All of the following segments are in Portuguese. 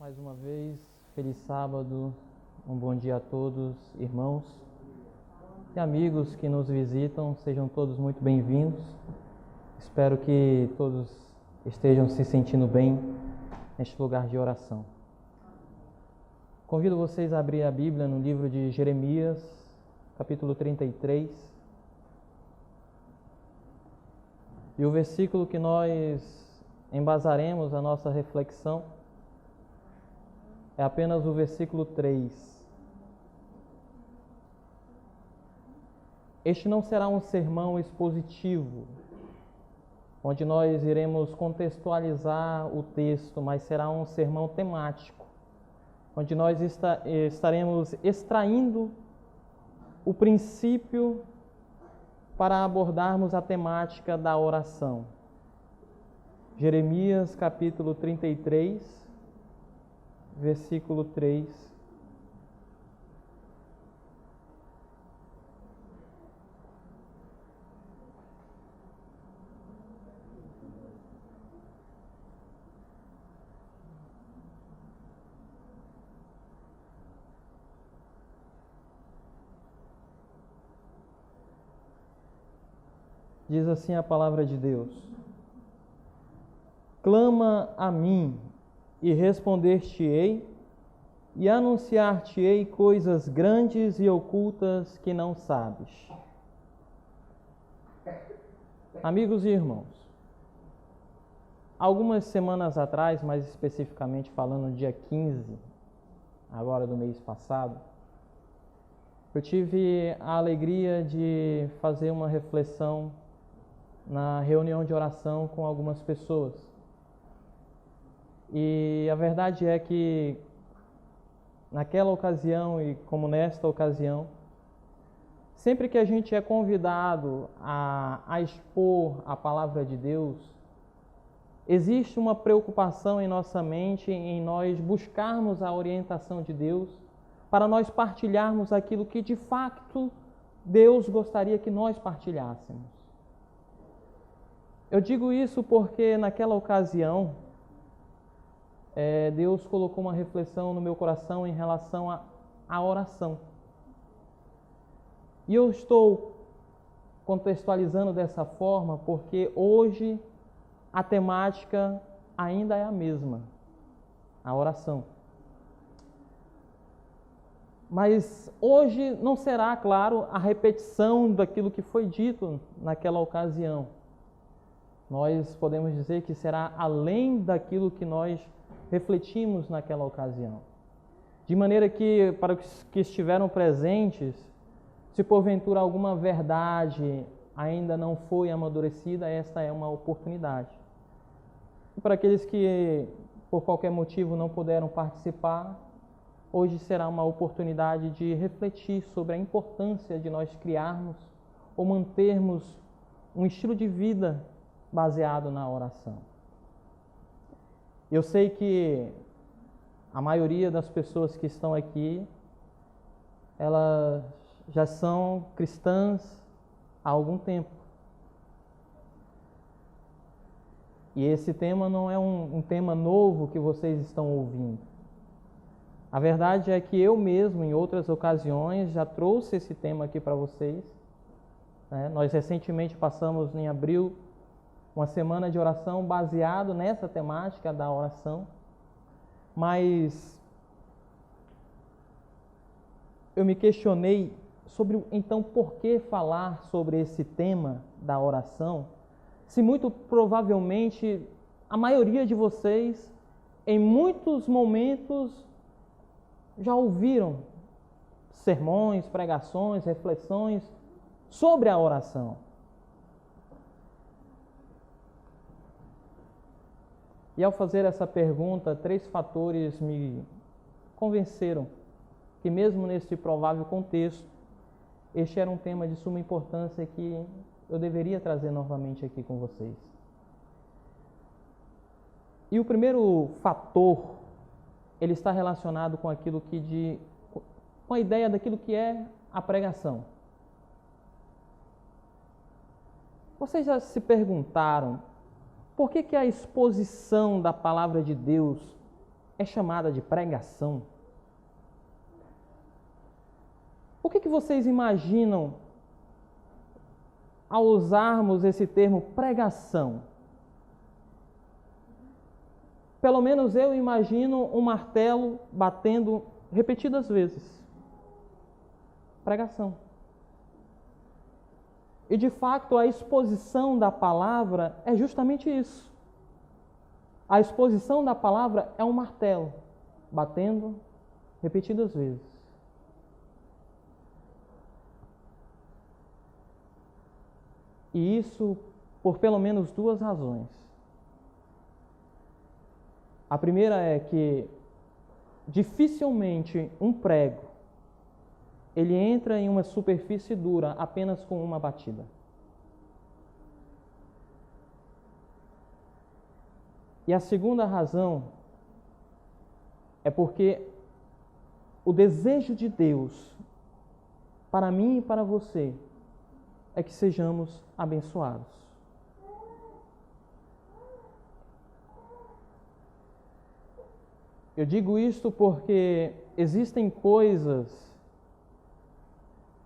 Mais uma vez, feliz sábado, um bom dia a todos, irmãos e amigos que nos visitam, sejam todos muito bem-vindos. Espero que todos estejam se sentindo bem neste lugar de oração. Convido vocês a abrir a Bíblia no livro de Jeremias, capítulo 33. E o versículo que nós embasaremos a nossa reflexão é apenas o versículo 3. Este não será um sermão expositivo, onde nós iremos contextualizar o texto, mas será um sermão temático, onde nós estaremos extraindo o princípio para abordarmos a temática da oração. Jeremias capítulo 33, versículo 3. Diz assim a palavra de Deus: clama a mim, e responder-te-ei, e anunciar-te-ei coisas grandes e ocultas que não sabes. Amigos e irmãos, algumas semanas atrás, mais especificamente falando no dia 15, agora do mês passado, eu tive a alegria de fazer uma reflexão na reunião de oração com algumas pessoas. E a verdade é que naquela ocasião e como nesta ocasião, sempre que a gente é convidado a expor a palavra de Deus, existe uma preocupação em nossa mente em nós buscarmos a orientação de Deus para nós partilharmos aquilo que de fato Deus gostaria que nós partilhássemos. Eu digo isso porque naquela ocasião Deus colocou uma reflexão no meu coração em relação à oração. E eu estou contextualizando dessa forma porque hoje a temática ainda é a mesma, a oração. Mas hoje não será, claro, a repetição daquilo que foi dito naquela ocasião. Nós podemos dizer que será além daquilo que nós refletimos naquela ocasião. De maneira que, para os que estiveram presentes, se porventura alguma verdade ainda não foi amadurecida, esta é uma oportunidade. E para aqueles que, por qualquer motivo, não puderam participar, hoje será uma oportunidade de refletir sobre a importância de nós criarmos ou mantermos um estilo de vida baseado na oração. Eu sei que a maioria das pessoas que estão aqui, elas já são cristãs há algum tempo. E esse tema não é um tema novo que vocês estão ouvindo. A verdade é que eu mesmo, em outras ocasiões, já trouxe esse tema aqui para vocês. Nós recentemente passamos em abril uma semana de oração baseado nessa temática da oração, mas eu me questionei sobre, então, por que falar sobre esse tema da oração, se muito provavelmente a maioria de vocês, em muitos momentos, já ouviram sermões, pregações, reflexões sobre a oração. E ao fazer essa pergunta, 3 fatores me convenceram que mesmo nesse provável contexto, este era um tema de suma importância que eu deveria trazer novamente aqui com vocês. E o primeiro fator, ele está relacionado com aquilo com a ideia daquilo que é a pregação. Vocês já se perguntaram por que a exposição da palavra de Deus é chamada de pregação? O que vocês imaginam ao usarmos esse termo pregação? Pelo menos eu imagino um martelo batendo repetidas vezes. Pregação. E de fato a exposição da palavra é justamente isso. A exposição da palavra é um martelo batendo repetidas vezes. E isso por pelo menos duas razões. A primeira é que dificilmente um prego ele entra em uma superfície dura apenas com uma batida. E a segunda razão é porque o desejo de Deus para mim e para você é que sejamos abençoados. Eu digo isto porque existem coisas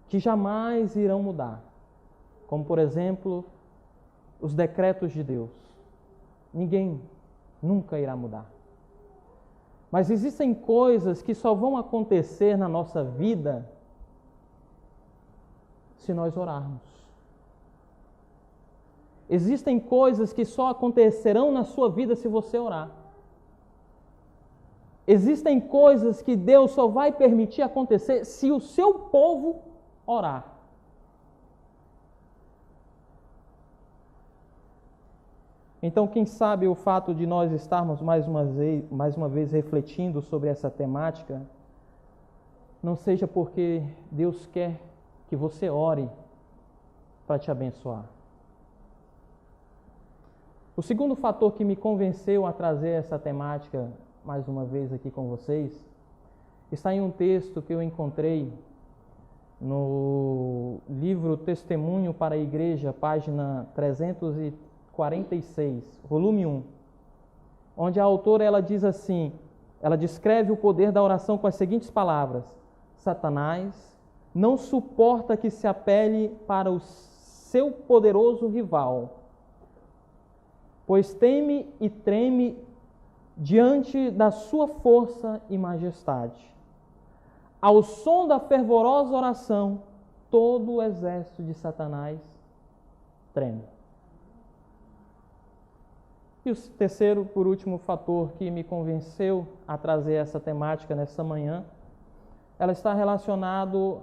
que jamais irão mudar, como por exemplo, os decretos de Deus. Ninguém nunca irá mudar. Mas existem coisas que só vão acontecer na nossa vida se nós orarmos. Existem coisas que só acontecerão na sua vida se você orar. Existem coisas que Deus só vai permitir acontecer se o seu povo orar. Então, quem sabe o fato de nós estarmos mais uma vez refletindo sobre essa temática, não seja porque Deus quer que você ore para te abençoar. O segundo fator que me convenceu a trazer essa temática mais uma vez aqui com vocês está em um texto que eu encontrei no livro Testemunho para a Igreja, página 346, volume 1, onde a autora ela diz assim, ela descreve o poder da oração com as seguintes palavras: Satanás não suporta que se apele para o seu poderoso rival, pois teme e treme diante da sua força e majestade. Ao som da fervorosa oração, todo o exército de Satanás treme. E o terceiro, por último, fator que me convenceu a trazer essa temática nessa manhã, ela está relacionado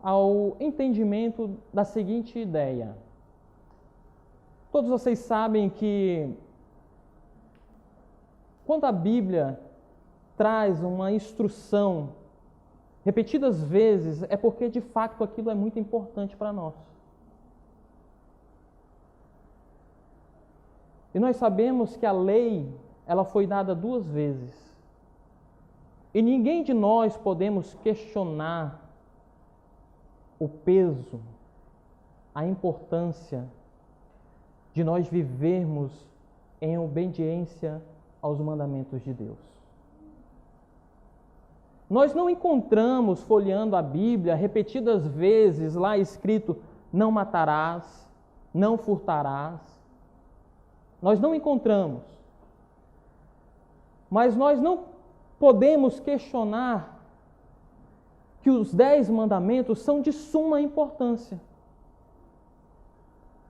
ao entendimento da seguinte ideia. Todos vocês sabem que quando a Bíblia traz uma instrução repetidas vezes, é porque de fato aquilo é muito importante para nós. E nós sabemos que a lei, ela foi dada 2 vezes. E ninguém de nós podemos questionar o peso, a importância de nós vivermos em obediência aos mandamentos de Deus. Nós não encontramos, folheando a Bíblia, repetidas vezes lá escrito: não matarás, não furtarás. Nós não encontramos. Mas nós não podemos questionar que os 10 mandamentos são de suma importância.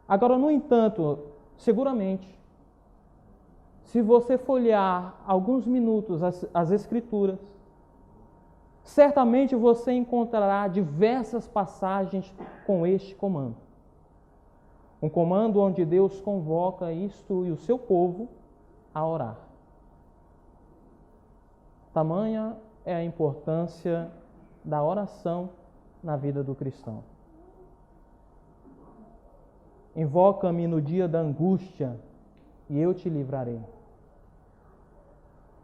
Agora, no entanto, seguramente, se você folhear alguns minutos as Escrituras, certamente você encontrará diversas passagens com este comando. Um comando onde Deus convoca e instrui o seu povo a orar. Tamanha é a importância da oração na vida do cristão. Invoca-me no dia da angústia e eu te livrarei.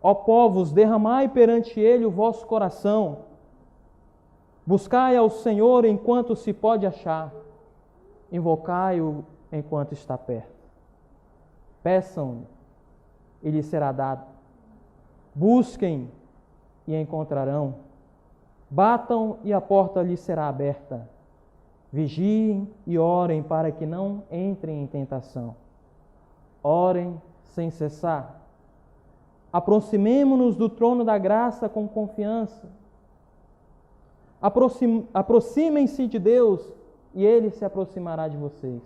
Ó povos, derramai perante ele o vosso coração. Buscai ao Senhor enquanto se pode achar. Invocai-o enquanto está perto. Peçam, e lhe será dado. Busquem e encontrarão. Batam e a porta lhes será aberta. Vigiem e orem para que não entrem em tentação. Orem sem cessar. Aproximemo-nos do trono da graça com confiança. Aproximem-se de Deus e Ele se aproximará de vocês.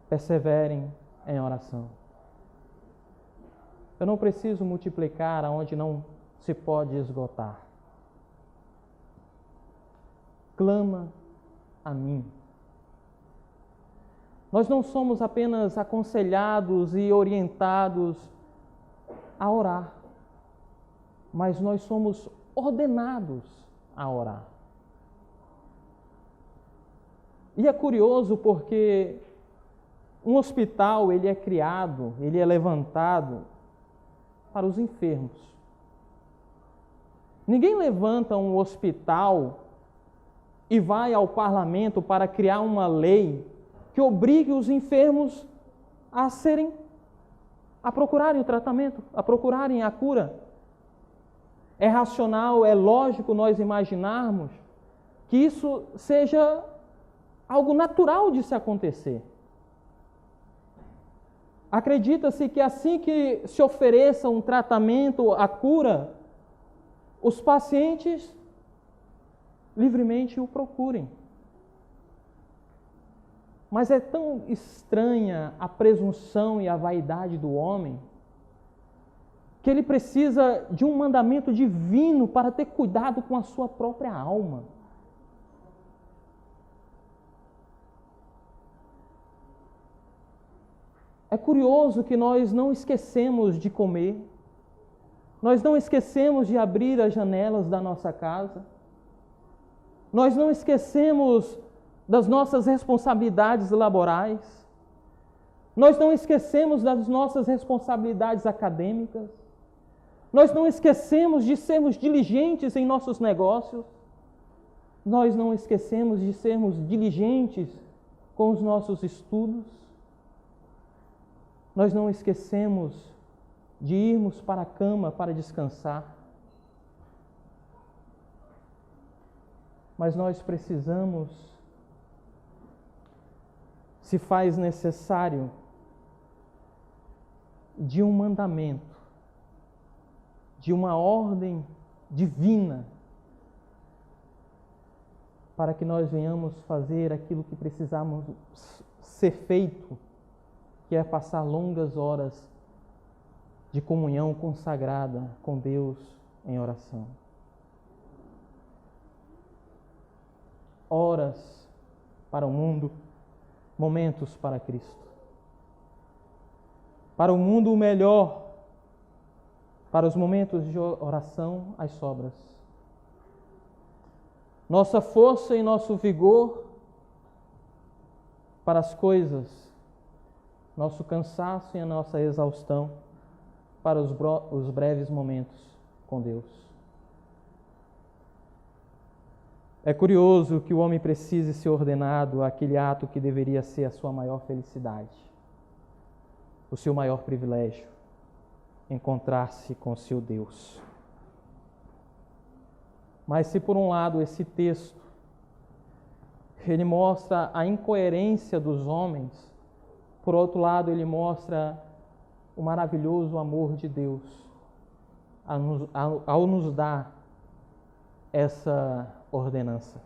Perseverem em oração. Eu não preciso multiplicar aonde não se pode esgotar. Clama a mim. Nós não somos apenas aconselhados e orientados a orar, mas nós somos ordenados a orar. E é curioso porque um hospital, ele é criado, ele é levantado para os enfermos. Ninguém levanta um hospital e vai ao parlamento para criar uma lei que obrigue os enfermos a procurarem o tratamento, a procurarem a cura. É racional, é lógico nós imaginarmos que isso seja algo natural de se acontecer. Acredita-se que assim que se ofereça um tratamento, a cura, os pacientes livremente o procurem. Mas é tão estranha a presunção e a vaidade do homem que ele precisa de um mandamento divino para ter cuidado com a sua própria alma. É curioso que nós não esquecemos de comer, nós não esquecemos de abrir as janelas da nossa casa, nós não esquecemos das nossas responsabilidades laborais, nós não esquecemos das nossas responsabilidades acadêmicas, nós não esquecemos de sermos diligentes em nossos negócios, nós não esquecemos de sermos diligentes com os nossos estudos, nós não esquecemos de irmos para a cama para descansar, mas nós precisamos, se faz necessário, de um mandamento, de uma ordem divina, para que nós venhamos fazer aquilo que precisamos ser feito, que é passar longas horas de comunhão consagrada com Deus em oração. Horas para o mundo, momentos para Cristo. Para o mundo, o melhor. Para os momentos de oração, as sobras. Nossa força e nosso vigor para as coisas, nosso cansaço e a nossa exaustão para os breves momentos com Deus. É curioso que o homem precise ser ordenado àquele ato que deveria ser a sua maior felicidade, o seu maior privilégio, encontrar-se com seu Deus. Mas se por um lado esse texto ele mostra a incoerência dos homens, por outro lado ele mostra o maravilhoso amor de Deus ao nos dar essa ordenança.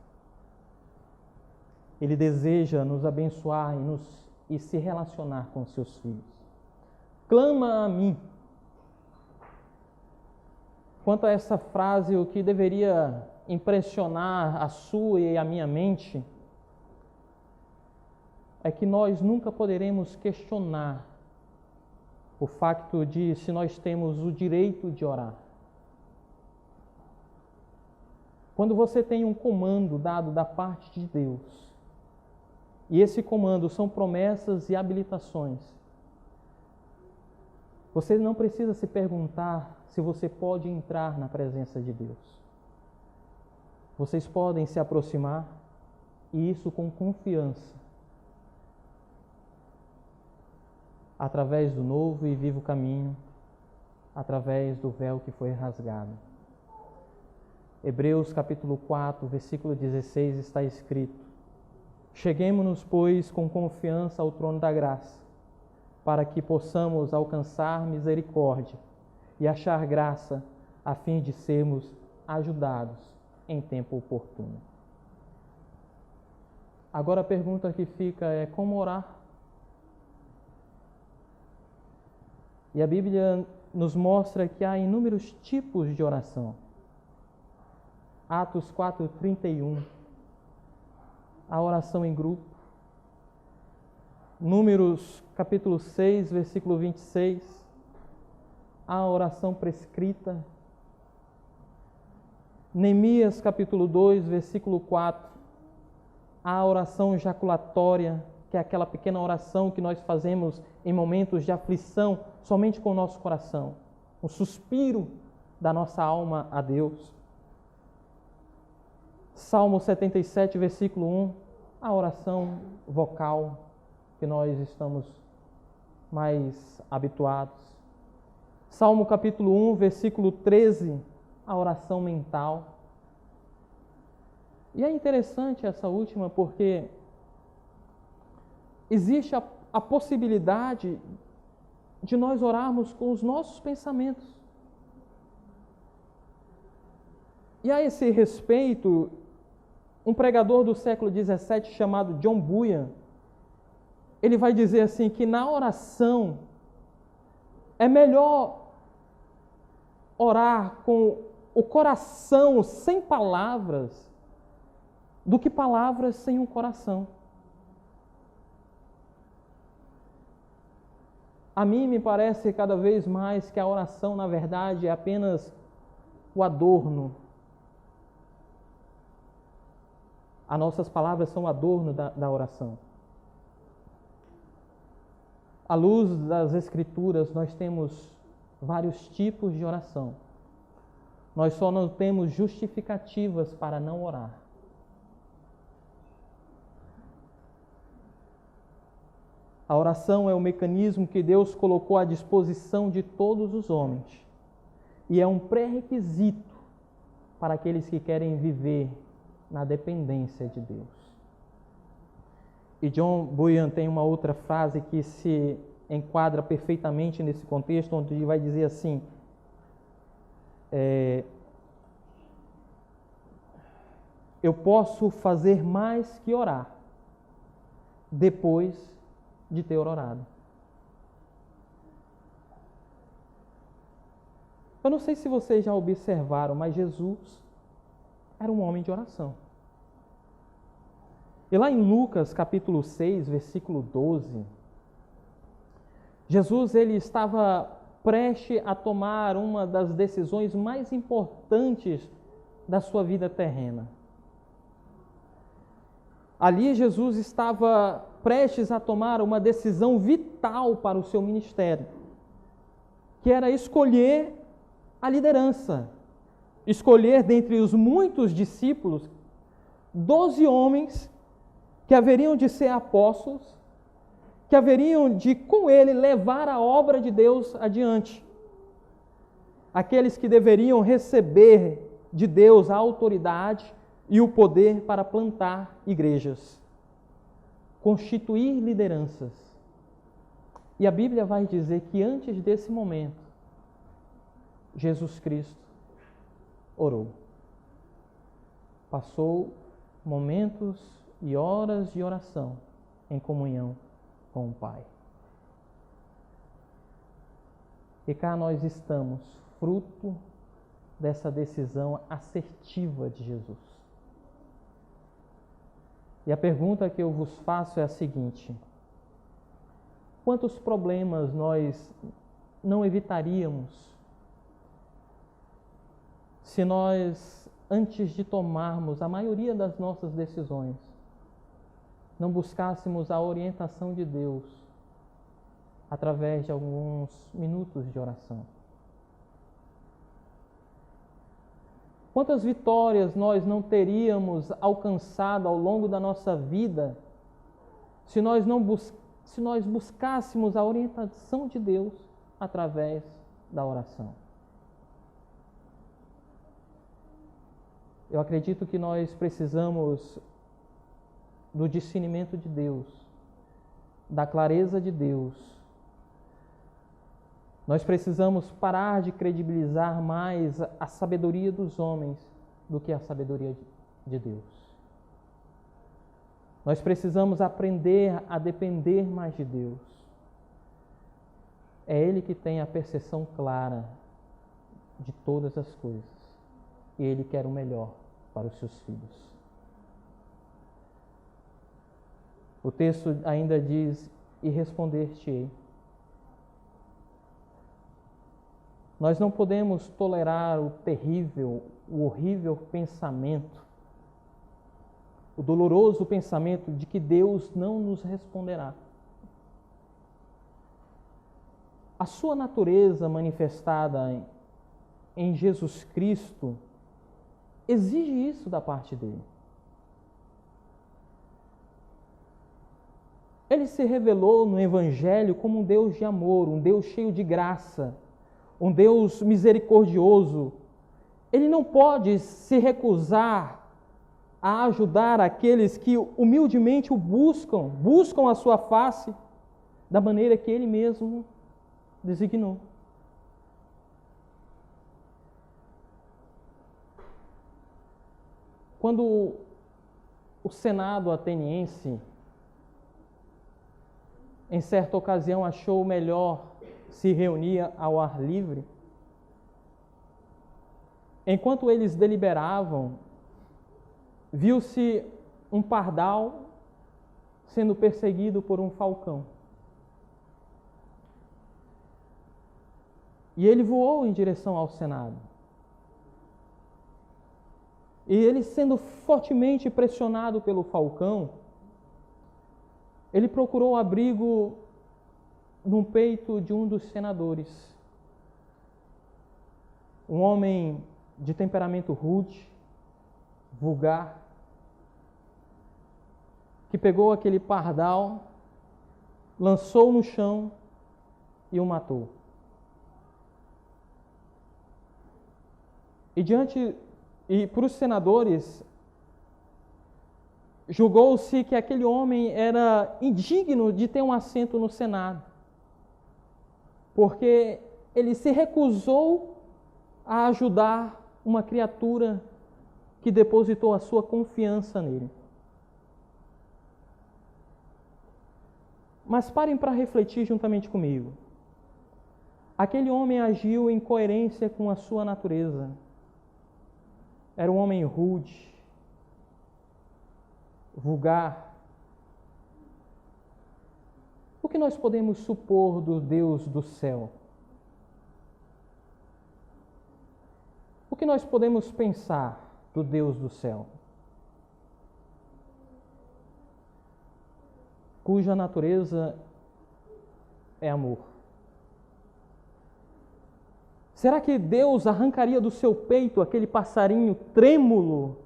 Ele deseja nos abençoar e se relacionar com seus filhos. Clama a mim. Quanto a essa frase, o que deveria impressionar a sua e a minha mente é que nós nunca poderemos questionar o facto de se nós temos o direito de orar. Quando você tem um comando dado da parte de Deus, e esse comando são promessas e habilitações, você não precisa se perguntar se você pode entrar na presença de Deus. Vocês podem se aproximar, e isso com confiança, através do novo e vivo caminho através do véu que foi rasgado. Hebreus capítulo 4, versículo 16 está escrito: Cheguemo-nos, pois, com confiança ao trono da graça, para que possamos alcançar misericórdia e achar graça, a fim de sermos ajudados em tempo oportuno. Agora a pergunta que fica é: como orar? E a Bíblia nos mostra que há inúmeros tipos de oração. Atos 4:31, a oração em grupo. Números capítulo 6, versículo 26, a oração prescrita. Neemias capítulo 2, versículo 4, a oração jaculatória, que é aquela pequena oração que nós fazemos em momentos de aflição, somente com o nosso coração, um suspiro da nossa alma a Deus. Salmo 77, versículo 1, a oração vocal, que nós estamos mais habituados. Salmo capítulo 1, versículo 13, a oração mental. E é interessante essa última porque existe a possibilidade de nós orarmos com os nossos pensamentos. E a esse respeito, um pregador do século XVII chamado John Bunyan, ele vai dizer assim que na oração é melhor orar com o coração sem palavras do que palavras sem um coração. A mim me parece cada vez mais que a oração, na verdade, é apenas o adorno. As nossas palavras são o adorno da oração. À luz das Escrituras, nós temos vários tipos de oração. Nós só não temos justificativas para não orar. A oração é o mecanismo que Deus colocou à disposição de todos os homens e é um pré-requisito para aqueles que querem viver na dependência de Deus. E John Bunyan tem uma outra frase que se enquadra perfeitamente nesse contexto, onde ele vai dizer assim: eu posso fazer mais que orar depois de ter orado. Eu não sei se vocês já observaram, mas Jesus era um homem de oração. E lá em Lucas capítulo 6, versículo 12, Jesus ele estava prestes a tomar uma das decisões mais importantes da sua vida terrena. Ali Jesus estava prestes a tomar uma decisão vital para o seu ministério, que era escolher a liderança, escolher dentre os muitos discípulos 12 homens que haveriam de ser apóstolos, que haveriam de, com ele, levar a obra de Deus adiante. Aqueles que deveriam receber de Deus a autoridade e o poder para plantar igrejas, constituir lideranças. E a Bíblia vai dizer que antes desse momento, Jesus Cristo orou. Passou momentos e horas de oração em comunhão com o Pai. E cá nós estamos, fruto dessa decisão assertiva de Jesus. E a pergunta que eu vos faço é a seguinte: quantos problemas nós não evitaríamos se nós, antes de tomarmos a maioria das nossas decisões, não buscássemos a orientação de Deus através de alguns minutos de oração? Quantas vitórias nós não teríamos alcançado ao longo da nossa vida se nós buscássemos a orientação de Deus através da oração. Eu acredito que nós precisamos do discernimento de Deus, da clareza de Deus. Nós precisamos parar de credibilizar mais a sabedoria dos homens do que a sabedoria de Deus. Nós precisamos aprender a depender mais de Deus. É Ele que tem a percepção clara de todas as coisas. E Ele quer o melhor para os seus filhos. O texto ainda diz: e responder-te-ei. Nós não podemos tolerar o terrível, o horrível pensamento, o doloroso pensamento de que Deus não nos responderá. A sua natureza manifestada em Jesus Cristo exige isso da parte dele. Ele se revelou no Evangelho como um Deus de amor, um Deus cheio de graça, um Deus misericordioso. Ele não pode se recusar a ajudar aqueles que humildemente o buscam a sua face da maneira que Ele mesmo designou. Quando o Senado ateniense, em certa ocasião, achou melhor se reunir ao ar livre, enquanto eles deliberavam, viu-se um pardal sendo perseguido por um falcão. E ele voou em direção ao Senado. E ele, sendo fortemente pressionado pelo falcão, ele procurou abrigo no peito de um dos senadores. Um homem de temperamento rude, vulgar, que pegou aquele pardal, lançou no chão e o matou. E para os senadores, julgou-se que aquele homem era indigno de ter um assento no Senado, porque ele se recusou a ajudar uma criatura que depositou a sua confiança nele. Mas parem para refletir juntamente comigo. Aquele homem agiu em coerência com a sua natureza. Era um homem rude, vulgar. O que nós podemos supor do Deus do céu? O que nós podemos pensar do Deus do céu? Cuja natureza é amor. Será que Deus arrancaria do seu peito aquele passarinho trêmulo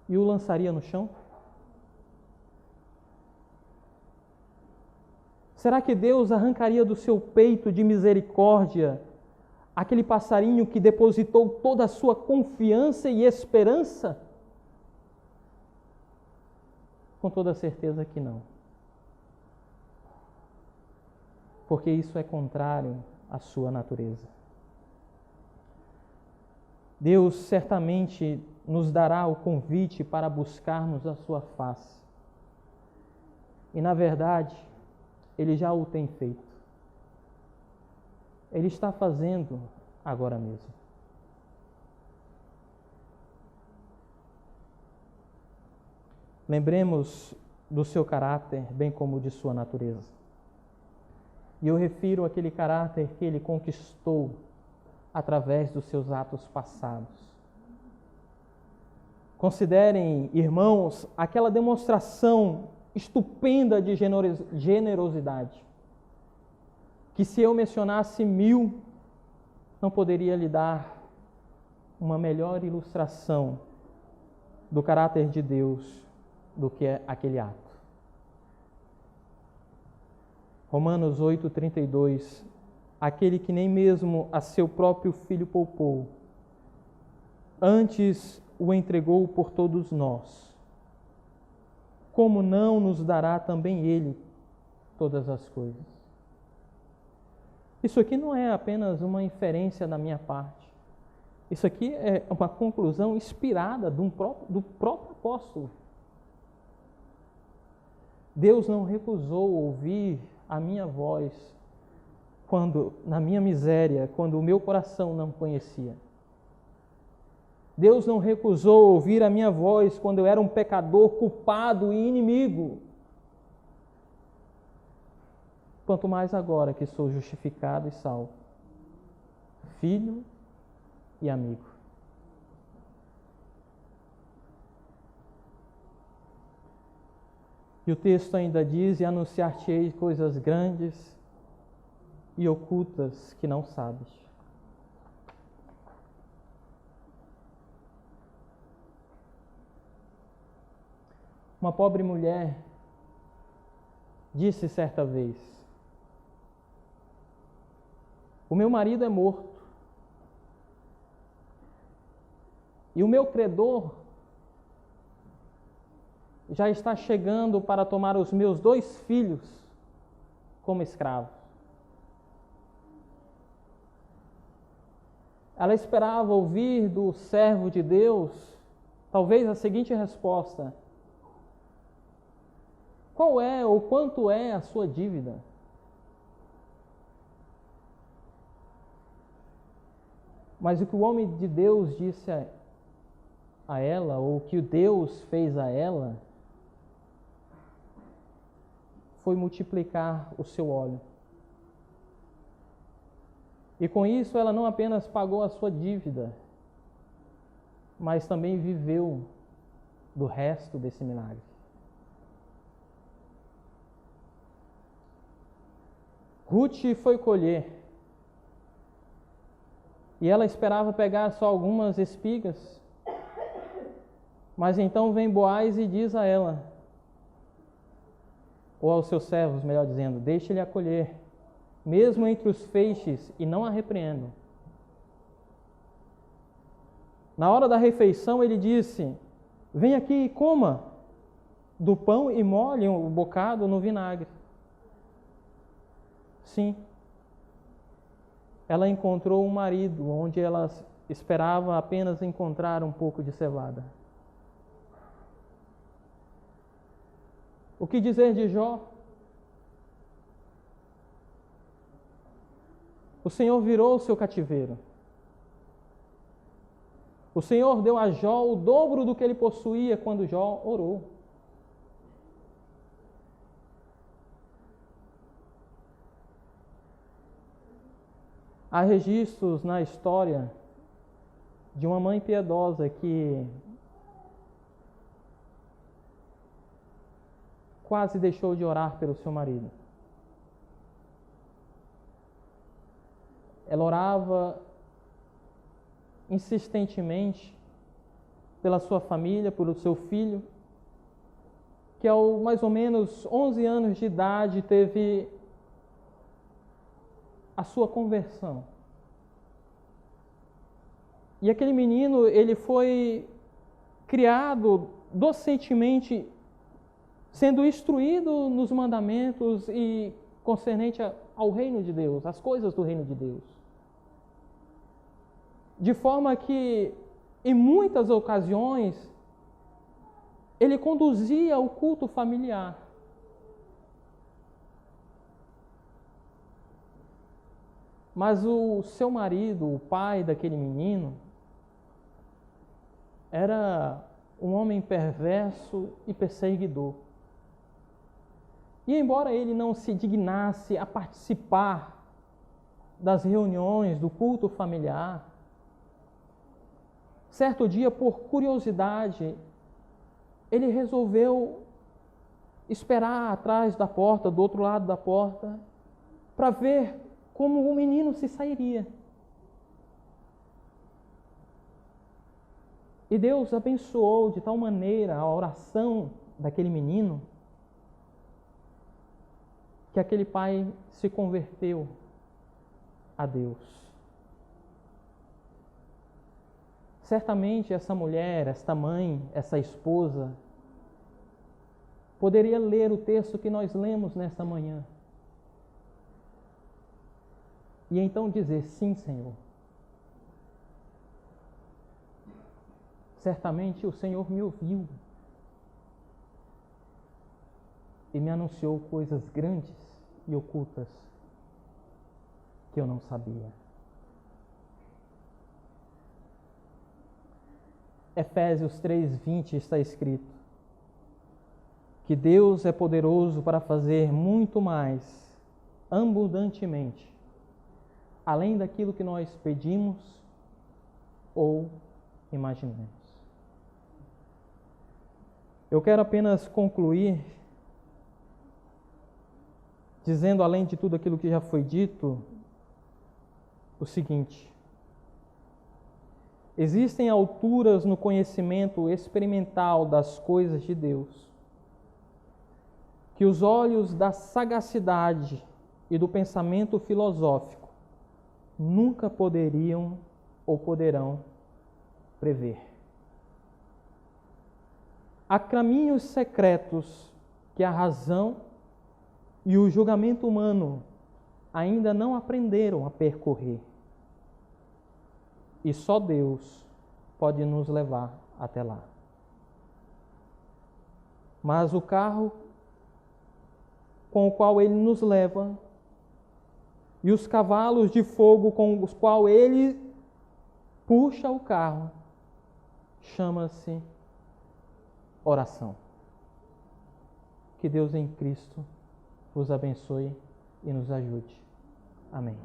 e o lançaria no chão? Será que Deus arrancaria do seu peito de misericórdia aquele passarinho que depositou toda a sua confiança e esperança? Com toda certeza que não. Porque isso é contrário à sua natureza. Deus certamente nos dará o convite para buscarmos a sua face. E, na verdade, Ele já o tem feito. Ele está fazendo agora mesmo. Lembremos do seu caráter, bem como de sua natureza. E eu refiro àquele caráter que ele conquistou através dos seus atos passados. Considerem, irmãos, aquela demonstração estupenda de generosidade, que se eu mencionasse 1000, não poderia lhe dar uma melhor ilustração do caráter de Deus do que aquele ato. Romanos 8:32 aquele que nem mesmo a seu próprio Filho poupou, antes o entregou por todos nós, como não nos dará também Ele todas as coisas? Isso aqui não é apenas uma inferência da minha parte. Isso aqui é uma conclusão inspirada do próprio apóstolo. Deus não recusou ouvir a minha voz quando, na minha miséria, quando o meu coração não conhecia. Deus não recusou ouvir a minha voz quando eu era um pecador culpado e inimigo. Quanto mais agora que sou justificado e salvo, filho e amigo. E o texto ainda diz: e anunciar-te-ei coisas grandes e ocultas que não sabes. Uma pobre mulher disse certa vez: o meu marido é morto e o meu credor já está chegando para tomar os meus 2 filhos como escravos. Ela esperava ouvir do servo de Deus, talvez a seguinte resposta: qual é ou quanto é a sua dívida? Mas o que o homem de Deus disse a ela, ou o que Deus fez a ela, foi multiplicar o seu óleo. E com isso ela não apenas pagou a sua dívida, mas também viveu do resto desse milagre. Ruth foi colher, e ela esperava pegar só algumas espigas, mas então vem Boaz e diz a ela, ou aos seus servos, melhor dizendo: deixe-lhe acolher, mesmo entre os feixes, e não a repreendam. Na hora da refeição ele disse: vem aqui e coma do pão e molhe o bocado no vinagre. Sim, ela encontrou um marido onde ela esperava apenas encontrar um pouco de cevada. O que dizer de Jó? O Senhor virou o seu cativeiro. O Senhor deu a Jó o dobro do que ele possuía quando Jó orou. Há registros na história de uma mãe piedosa que quase deixou de orar pelo seu marido. Ela orava insistentemente pela sua família, pelo seu filho, que ao mais ou menos 11 anos de idade teve a sua conversão. E aquele menino, ele foi criado docentemente, sendo instruído nos mandamentos e concernente ao reino de Deus, às coisas do reino de Deus. De forma que, em muitas ocasiões, ele conduzia o culto familiar. Mas o seu marido, o pai daquele menino, era um homem perverso e perseguidor. E embora ele não se dignasse a participar das reuniões do culto familiar, certo dia, por curiosidade, ele resolveu esperar atrás da porta, do outro lado da porta, para ver como o menino se sairia. E Deus abençoou de tal maneira a oração daquele menino, que aquele pai se converteu a Deus. Certamente essa mulher, esta mãe, essa esposa, poderia ler o texto que nós lemos nesta manhã e então dizer: sim, Senhor. Certamente o Senhor me ouviu e me anunciou coisas grandes e ocultas que eu não sabia. Efésios 3:20 está escrito que Deus é poderoso para fazer muito mais, abundantemente, além daquilo que nós pedimos ou imaginamos. Eu quero apenas concluir dizendo, além de tudo aquilo que já foi dito, o seguinte: existem alturas no conhecimento experimental das coisas de Deus que os olhos da sagacidade e do pensamento filosófico nunca poderiam ou poderão prever. Há caminhos secretos que a razão e o julgamento humano ainda não aprenderam a percorrer. E só Deus pode nos levar até lá. Mas o carro com o qual Ele nos leva e os cavalos de fogo com os quais Ele puxa o carro chama-se oração. Que Deus em Cristo vos abençoe e nos ajude. Amém.